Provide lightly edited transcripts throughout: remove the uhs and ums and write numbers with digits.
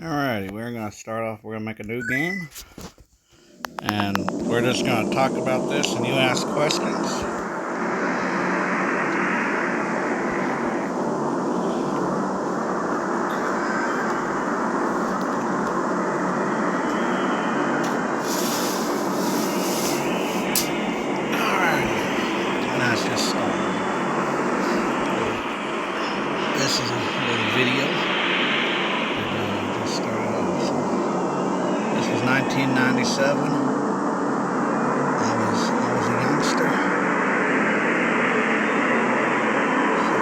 Alrighty, we're going to start off, we're going to make a new game. And we're just going to talk about this and you ask questions. Alrighty, let's just start. This is a little video. Just started off. This was 1997. I was a youngster. So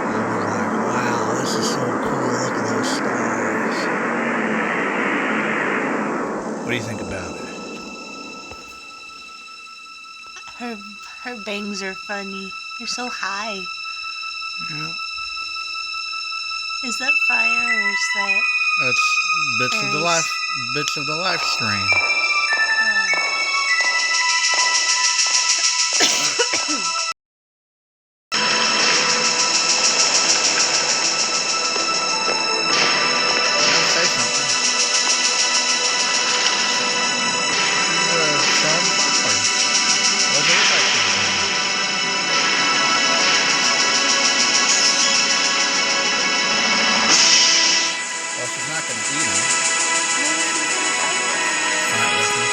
I was like, wow, this is so cool. Look at those stars. What do you think about it? Her bangs are funny. They're so high. Yeah. Is that fire or is that? That's bits of the live stream. Say something. Selling flowers. What do you like to do? Well, she's not going to eat them. Not listening.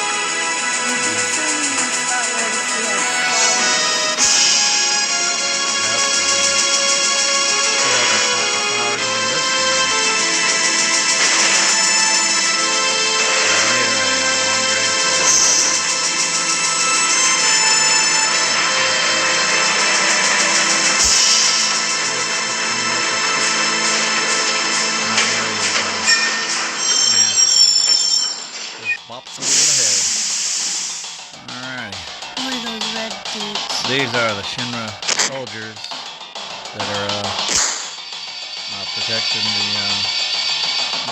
Bops them in the head. Alright. What are those red dudes? These are the Shinra soldiers that are protecting the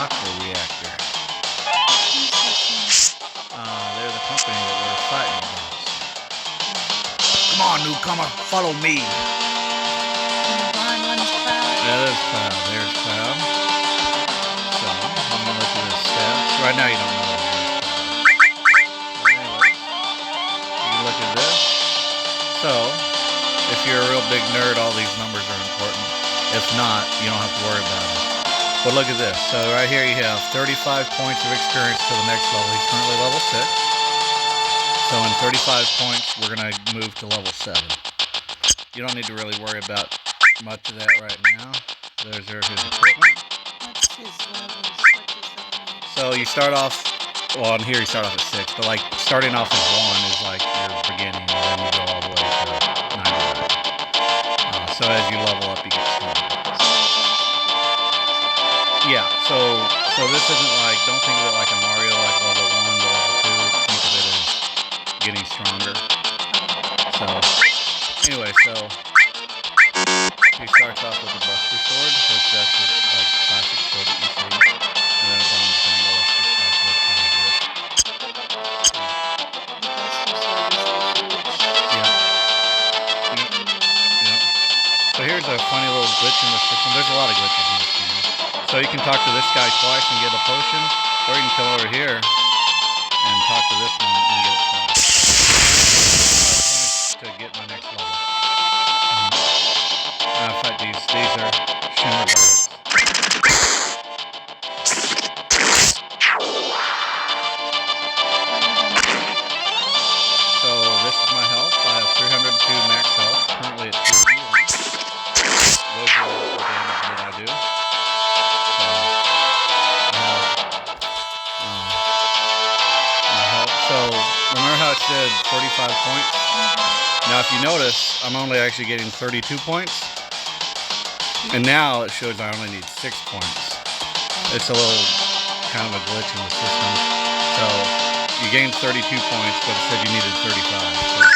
macro reactor. They're the company that we're fighting against. Come on, newcomer, follow me. Yeah, there's Cloud. There's Cloud. So, I'm gonna look at his stats. Right now, you don't know. Look at this. So, if you're a real big nerd, all these numbers are important. If not, you don't have to worry about it. But look at this. So right here you have 35 points of experience to the next level. He's currently level 6. So in 35 points, we're going to move to level 7. You don't need to really worry about much of that right now. There's his equipment. What's his levels? So you start off, well, in here you start off at 6, but like starting off as 1 is like your beginning, and then you go all the way to 99. So as you level up, you get stronger. Yeah, so this isn't like, don't think of it like a Mario, like level 1 to level 2. Think of it as getting stronger. So, anyway, so he starts off with a Buster Sword, which that's his like classic sword that you see. And then a bronze bangle, that's just like what's on his wrist. So here's a funny little glitch in the system. There's a lot of glitches in this game. So you can talk to this guy twice and get a potion, or you can come over here and talk to this one and get it twice. To get my next level. In fact, these are Shinra bullets. So this is my health. I have 302 max health, currently at 291. Those are the damage that I do. So my health. So remember how it said 35 points? Now if you notice, I'm only actually getting 32 points. And now it shows I only need 6 points. It's a little kind of a glitch in the system. So you gained 32 points, but it said you needed 35. So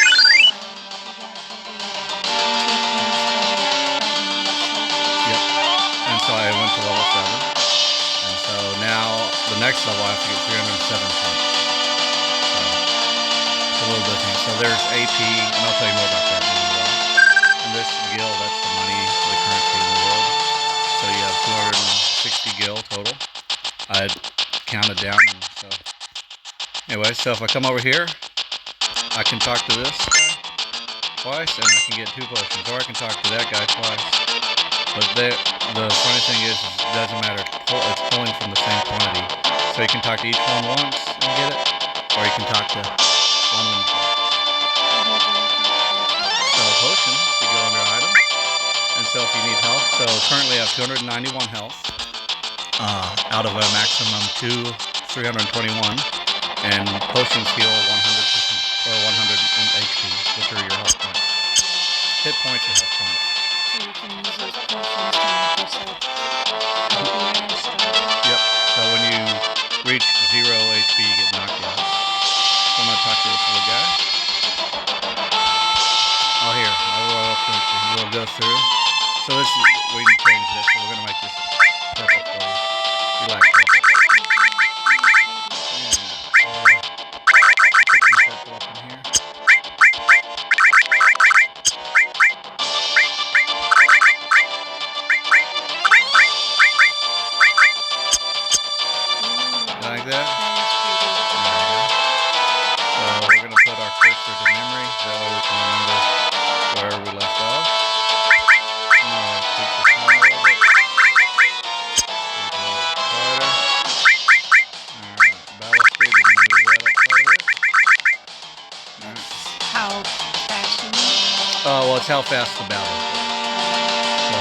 so I went to level 7, and so now the next level I have to get 307 points. So it's a little different. So there's AP, and I'll tell you more about that in a little while. And this gil, that's the money, the currency in the world. So you have 260 gil total. I counted down, and so anyway, so if I come over here, I can talk to this guy twice, and I can get 2 potions, or I can talk to that guy twice. But the funny thing is it doesn't matter. It's pulling from the same quantity, so you can talk to each one once and get it, or you can talk to one of them twice. So potions, you go under item, and so if you need health, so currently I have 291 health. Out of a maximum 321, and potions heal 100% or 100 HP, which are your health points. Hit points or health points. So you can use those potions to make yourself healthier and stronger. Yep. So when you reach 0 HP, you get knocked out. So I'm gonna talk to this little guy. Oh, here, we'll go through. So this is, we can change this. So we're gonna make this purple for you. You like purple? Like that? So we're going to put our cursor to memory so we can remember where we left off. I'm going to tweak the sound a little bit. Make it a little quieter. Alright, battle speed, we're going to move that up quite a bit. Alright. How fast you move? Well, it's how fast the battle is. So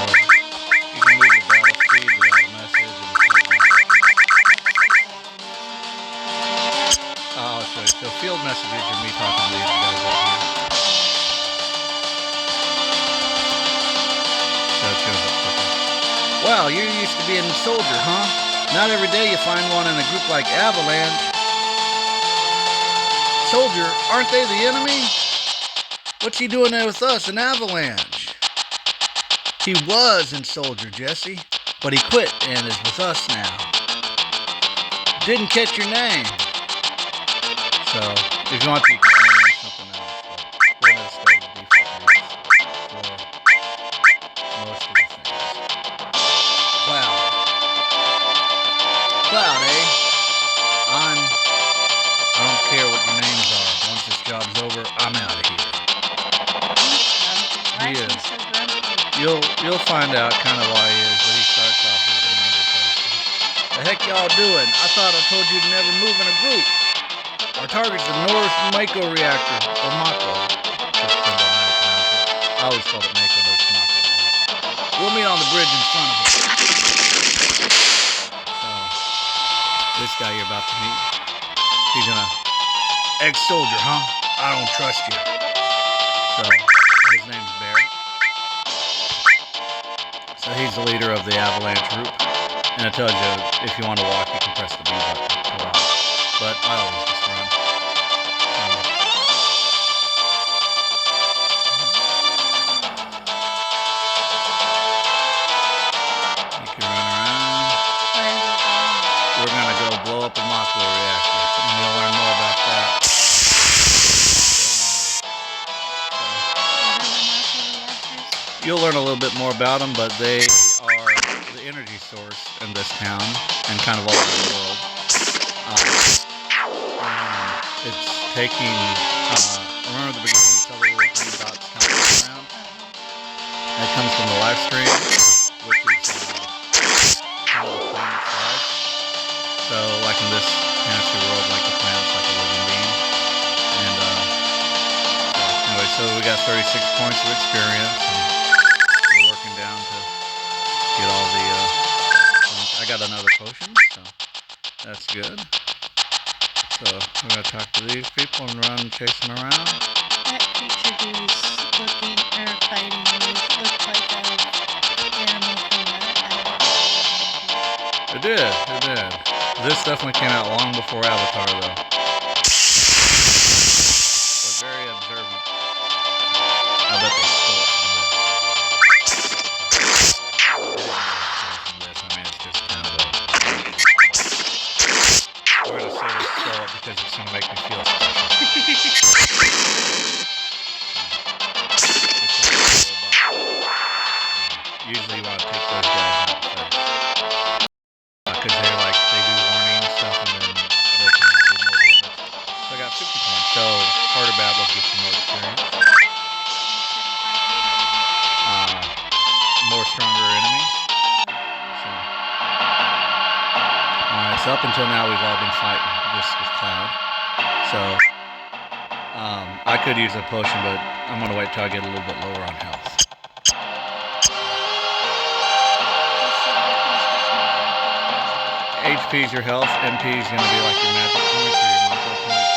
you can move the battle speed without a message. I'll show you. So field messages are me talking to these guys up here. So it shows up quickly. Wow, you're used to being a soldier, huh? Not every day you find one in a group like Avalanche. Soldier, aren't they the enemy? What's he doing there with us in Avalanche? He was in Soldier, Jesse, but he quit and is with us now. Didn't catch your name. So, if you want to, you can name something else, but we're going to stay with default names for most of the things. Cloud. Cloud, eh? I don't care what your names are. Once this job's over, I'm out of here. He is. You'll find out kind of why he is, but he starts off as an angry person. The heck y'all doing? I thought I told you to never move in a group. Our target's the North Mako reactor, or Mako. I always called it Mako, but it's Mako. We'll meet on the bridge in front of it. So, this guy you're about to meet, he's gonna, ex-soldier, huh? I don't trust you. So, his name's Barrett. So he's the leader of the Avalanche group. And it tells you, if you want to walk, you can press the B button to walk. But I always just run. You can run around. We're going to go blow up a Mako reactor. And you'll learn more about that. You'll learn a little bit more about them, but they are the energy source in this town and kind of all over the world. It's taking, remember the beginning, you saw the little green dots kind of going around? That comes from the live stream, which is how the planet's life. So, like in this fantasy world, like the planet's like a living being. And, anyway, so we got 36 points of experience, and we're working down to get all the, I got another potion, so that's good. So we're going to talk to these people and run, chase them around. That creature he was looking or fighting looked like an animal from that. It did. This definitely came out long before Avatar, though. They're very observant. I bet they stole it from this. They didn't really steal it from this. I mean, it's just kind of a... We're going to say they stole it because it's going to make me feel special. Usually you want to take those guys out first. Because they're like, they do get you more experience. More stronger enemies. So, alright, so up until now we've all been fighting this Cloud. So, I could use a potion, but I'm going to wait till I get a little bit lower on health. HP is your health, MP is going to be like your magic points or your micro points.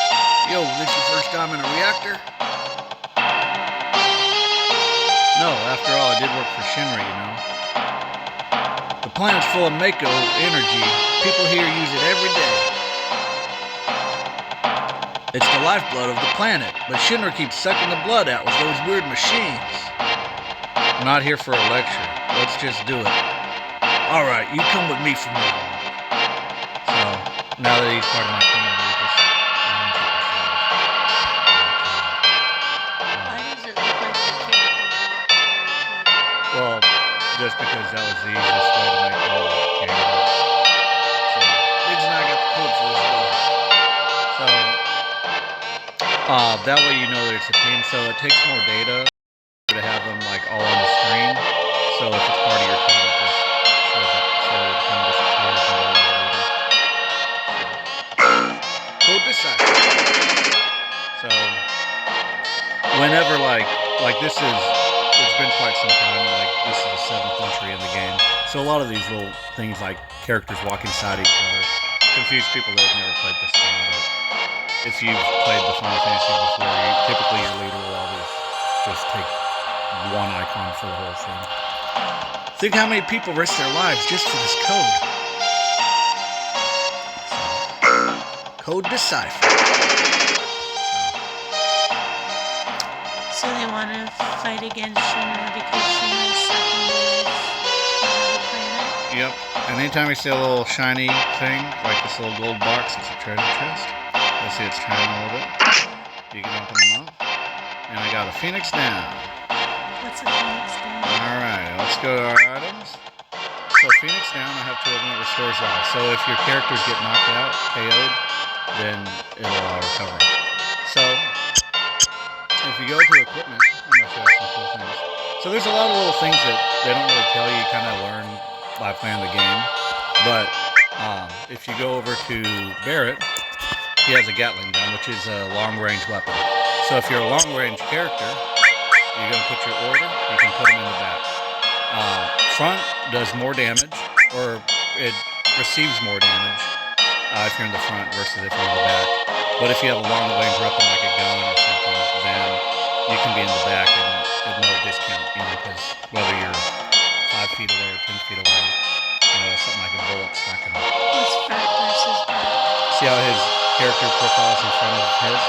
Yo, this your first time in a reactor? No, after all, it did work for Shinra, you know. The planet's full of Mako energy. People here use it every day. It's the lifeblood of the planet, but Shinra keeps sucking the blood out with those weird machines. I'm not here for a lecture. Let's just do it. Alright, you come with me from now on. So, now that he's part of my team, we just Why does it look like the character? well, just because that was the easiest way to make the whole game work. So, Biggs and I got the code for this door. So, that way you know that it's a team. So it takes more data to have them like all on the screen. So if it's part of your team, it just shows up. So it kind of disappears a little bit later. Code decipher. So whenever like this is, it's been quite some time. Like this is the 7th entry in the game. So a lot of these little things like characters walk inside each other confuse people that have never played this game. But if you've played the Final Fantasy before, typically your leader will always just take one icon for the whole thing. Think how many people risk their lives just for this code. So, code decipher. So they want to fight against Shinra because Shinra's sucking the life out of the planet? Yep. And anytime you see a little shiny thing, like this little gold box, it's a treasure chest. You'll see it's shining a little bit. You can open them up. And I got a Phoenix down. What's a Phoenix down? Alright, let's go to our items. So Phoenix down, I have 2 of them, it restores life. So if your characters get knocked out, KO'd, then it'll recover. So, if you go to equipment, I'm going to show you some cool things. So there's a lot of little things that they don't really tell you, you kind of learn by playing the game. But if you go over to Barrett, he has a Gatling gun, which is a long-range weapon. So if you're a long-range character, you're going to put your order, you can put them in the back. Front does more damage, or it receives more damage if you're in the front versus if you're in the back. But if you have a long-range weapon like a gun or something, then you can be in the back and at no discount, you know, because whether you're 5 feet away or 10 feet away, you know, something like a bullet's not going to... What's front versus back? See how his character profile's in front of his?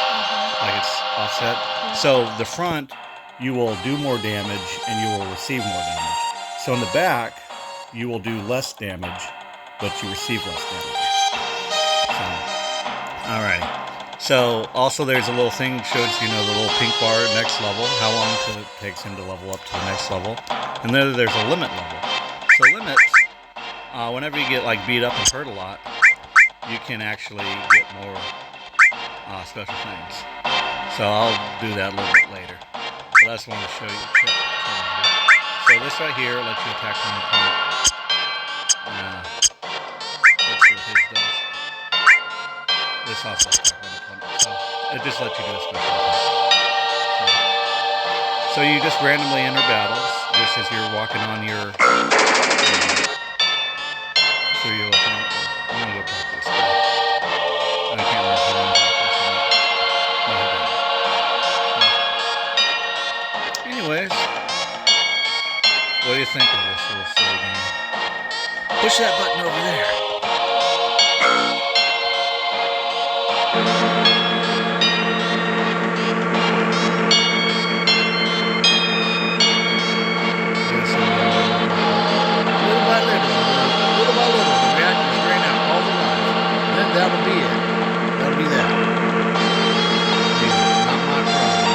Like it's offset? So the front, you will do more damage and you will receive more damage. So in the back, you will do less damage, but you receive less damage. So, alright. So also there's a little thing that shows, you know, the little pink bar next level, how long it takes him to level up to the next level. And then there's a limit level. So limits, whenever you get like beat up and hurt a lot, you can actually get more special things. So I'll do that a little bit later. But I just wanted to show you. So this right here lets you attack one opponent. Let's see what his does. This also attacks one opponent. So it just lets you do a special attack. So you just randomly enter battles, just as you're walking on your... so you'll... I'm going to go talk to this guy. I can't remember if he runs like this or not. No, he doesn't. Anyways, what do you think of this little silly game? Push that button over there. Little by little, the reactors drain out all the life. Then that'll be it. That'll be that. Not my problem.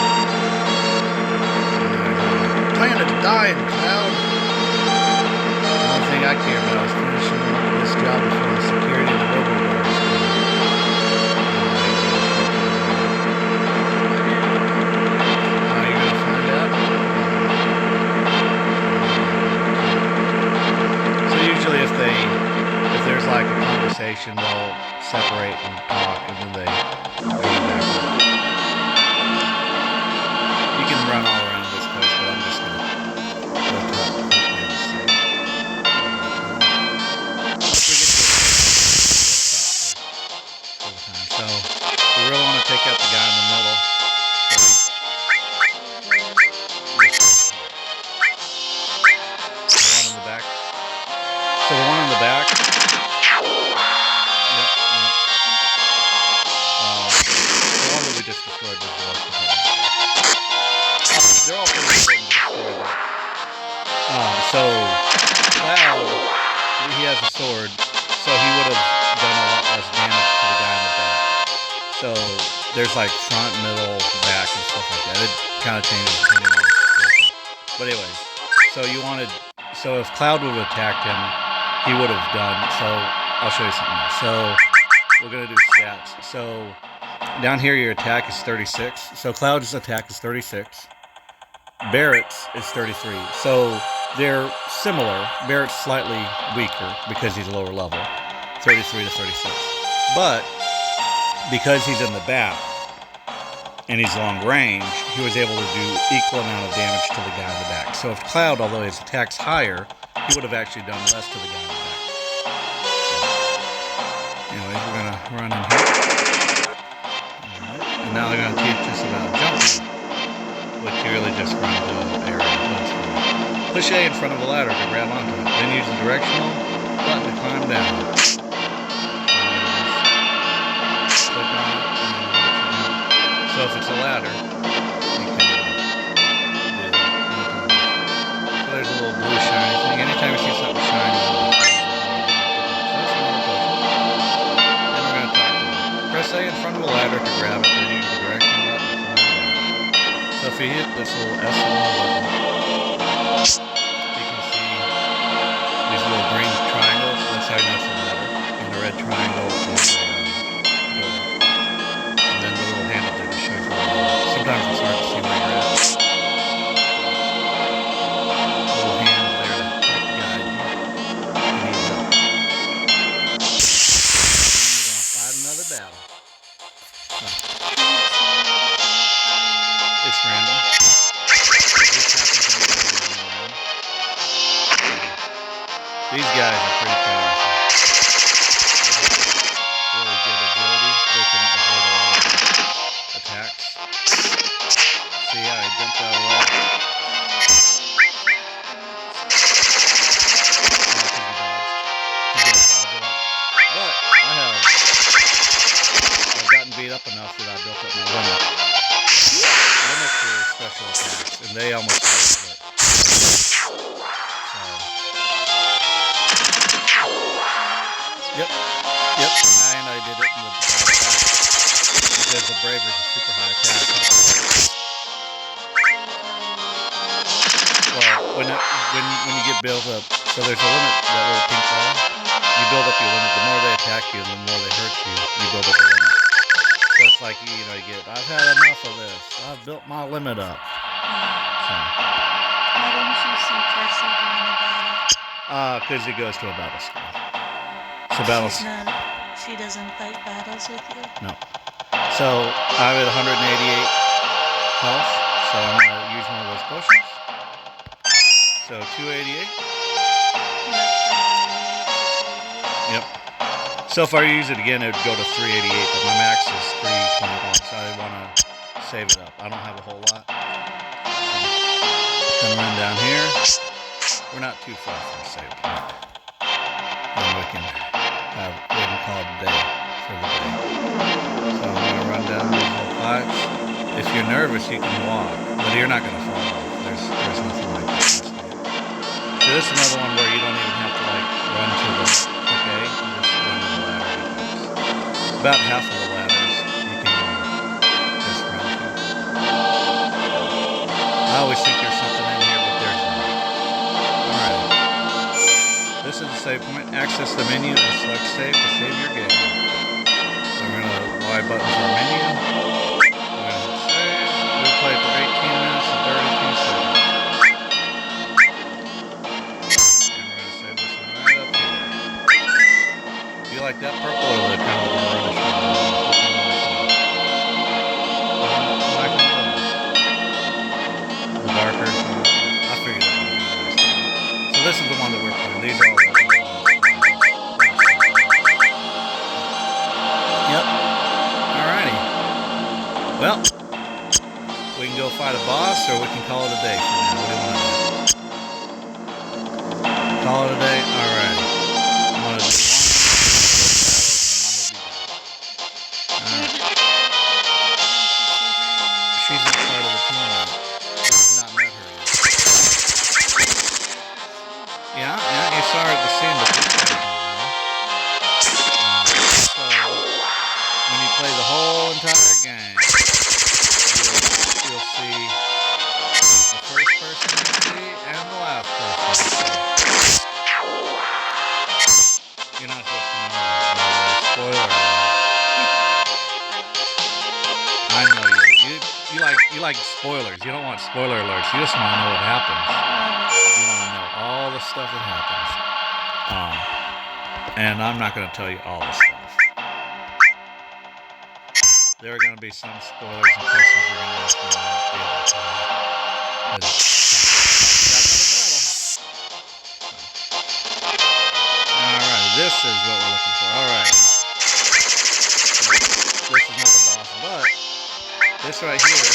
Planet dying, Cloud. The only thing I care about is finishing this job before the security and the robo guards come. run all around this place, but I'm just gonna go top quickly and save. Once we get to a place, we'll stop for the time. So we really want to take out the guy in the middle. So the one in the back. Yep. The one that we just destroyed was the most important. They're all pretty important to destroy, but so Cloud, he has a sword, so he would have done a lot less damage to the guy in the back. So there's like front, middle, back, and stuff like that. It kind of changes depending on the situation. But anyways, so if Cloud would have attacked him, he would have done. So I'll show you something else. So we're gonna do stats. So down here, your attack is 36. So Cloud's attack is 36. Barrett's is 33. So they're similar. Barrett's slightly weaker because he's lower level, 33 to 36. But because he's in the back and he's long range, he was able to do equal amount of damage to the guy in the back. So if Cloud, although his attack's higher, he would have actually done less to the guy in the back. So, anyways, we're gonna run in here. Alright. And now they're gonna teach us about jumping, which you really just run to an area. Push A in front of a ladder to grab onto it. Then use the directional button to climb down. Click on it and so if it's a ladder, you can do that. So there's a little blue shiny thing. Anytime you see something shiny, press A in front of a ladder to grab it, then use the directional button to climb down. So if you hit this little S button, you can see these little green triangles. That's how you know it's a ladder. And the red triangle is the door. And then the little handle there just shows you where you're at. Sometimes it's hard to see where you're at. Little hands there to help guide you. And he's up. And you're going to fight another battle. It's random. It just happens anytime you're running around. These guys are pretty powerful. Really good agility. They can avoid a lot of attacks. See how I jumped out of the way? But I've gotten beat up enough that I built up my limit. Limits are special attacks, and they almost always hit. Yep. And I did it in the attack because the Braver's a super high attack. Well, when you get built up, so there's a limit, that little pink bar. You build up your limit. The more they attack you, and the more they hurt you, you build up a limit. So it's like you get. I've had enough of this. I've built my limit up. So. Why didn't you see Jesse during the battle? Because it goes to a battle squad. So She doesn't fight battles with you? No. So I'm at 188 health, so I'm going to use one of those potions. So 288. Yep. So if I use it again, it would go to 388, but my max is 321, so I want to save it up. I don't have a whole lot. So I'm going to run down here. We're not too far from the save point. Then we can call it a day for the day. So I'm going to run down these little pipes. If you're nervous, you can walk, but you're not going to fall off. There's nothing like this. So this is another one where you don't even have to run to the click A. You just run to the ladder. About half of the ladders you can just run to. I always think there's something in here, but there's not. Alright. This is the save point. Access the menu and select save to save your game. So we're going to Y buttons our menu. We're going to hit save. We'll play for 18 minutes and 32 seconds. And we're going to save this one right up here. Do you like that purple or the kind of greenish one? this is the one that we're playing. These are all the ones. Yep. Alrighty. Well, we can go fight a boss, or we can call it a day for now. What do you want to do? Call it a day? Alright. I'm going to do one. She's not part of the team now. We've not met her yet. Yeah, you saw her at the scene, but this guy didn't know. So, when you play the whole entire game, you'll see the first person you see and the last person you see. You're not supposed to know that, by the way. Spoiler alert. I know you do. You like spoilers. You don't want spoiler alerts. You just want to know what happens. You want to know all the stuff that happens. And I'm not going to tell you all the stuff. There are going to be some spoilers and questions you're going to ask me. I won't be able to tell you. Alright, this is what we're looking for. Alright. This is not the boss, but this right here.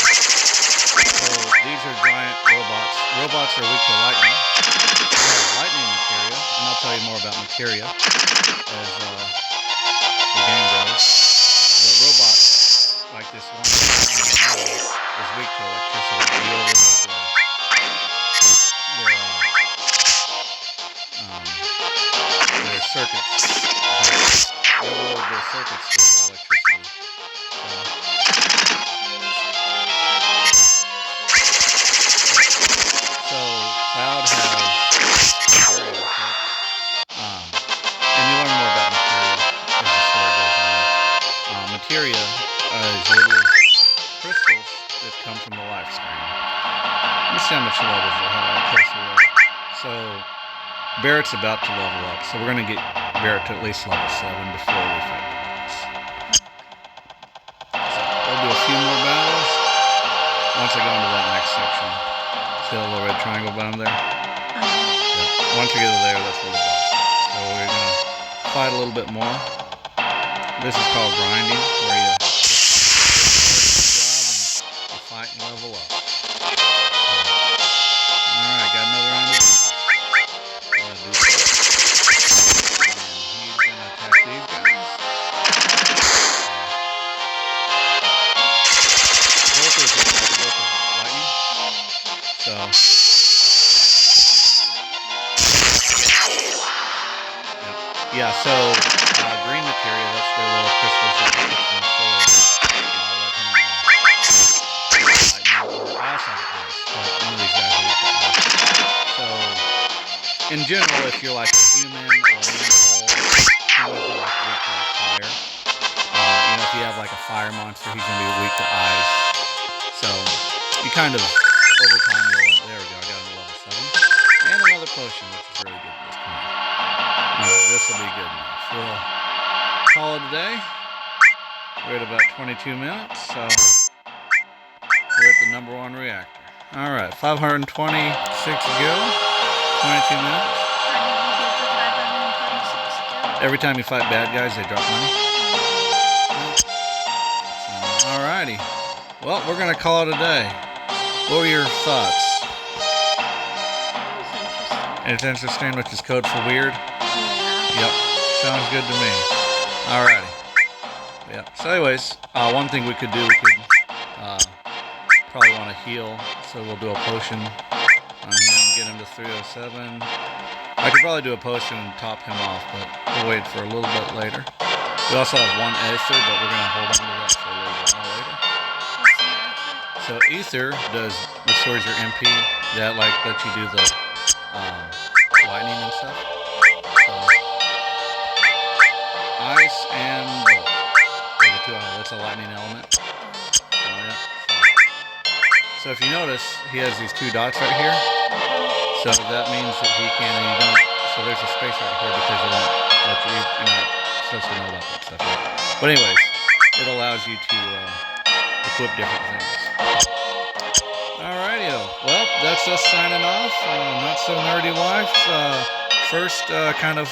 So these are giant robots. Robots are weak to lightning. We have lightning materia, and I'll tell you more about materia as the game goes. But robots like this one is weak to electricity. You overload their circuits. You overload their circuits with electricity. So Cloud has materia, okay? And you learn more about materia as the story goes on. Materia is little crystals that come from the life screen. Let me see how much levels they have. So Barrett's about to level up, so we're going to get Barrett to at least level 7 before we fight the boss. So we'll do a few more battles once I go into that next section. See that little red triangle down there? Yeah. Once we get to there, that's where the boss is. So we're going to fight a little bit more. This is called grinding, where you fight and level up. Alright, got another round of these. We're going to do this. And he's going to attack these guys. Both of them are lightning. So. Yeah, so green materia, that's their little crystals that you put in the sword. Let him I also have ice, but one of these guys are weak to ice. So, in general, if you're like a human or an animal, humans are like weak to fire. If you have like a fire monster, he's going to be weak to ice. So, you kind of, over time, there we go, I got him to level 7. And another potion, which is really good at this point. Alright, this will be good enough. We'll call it a day. We're at about 22 minutes, so we're at the number 1 reactor. Alright, 526 to go. 22 minutes. Every time you fight bad guys, they drop money. So, alrighty. Well, we're going to call it a day. What were your thoughts? It's interesting, which is code for weird. Yep, sounds good to me. Alrighty. Yep. So anyways, one thing we could do, we could probably want to heal, so we'll do a potion on him, get him to 307. I could probably do a potion and top him off, but we'll wait for a little bit later. We also have one Aether, but we're going to hold on to that for a little bit more later. So Ether does, restores your MP, that like lets you do the lightning and stuff. So, ice and bolt. That's a lightning element. So, yeah. So if you notice, he has these 2 dots right here. So that means that he can, and you don't, so there's a space right here because it won't let you, you're not supposed to know about that stuff yet. But anyways, it allows you to equip different things. Alrighty, video. Well, that's us signing off. Not so nerdy wife. First kind of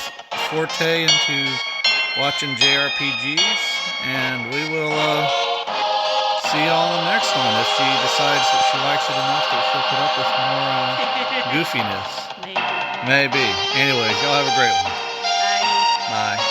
forte into watching JRPGs, and we will see y'all in the next one if she decides that she likes it enough that she'll put up with more goofiness. Maybe. Maybe. Anyways, y'all have a great one. Bye. Bye.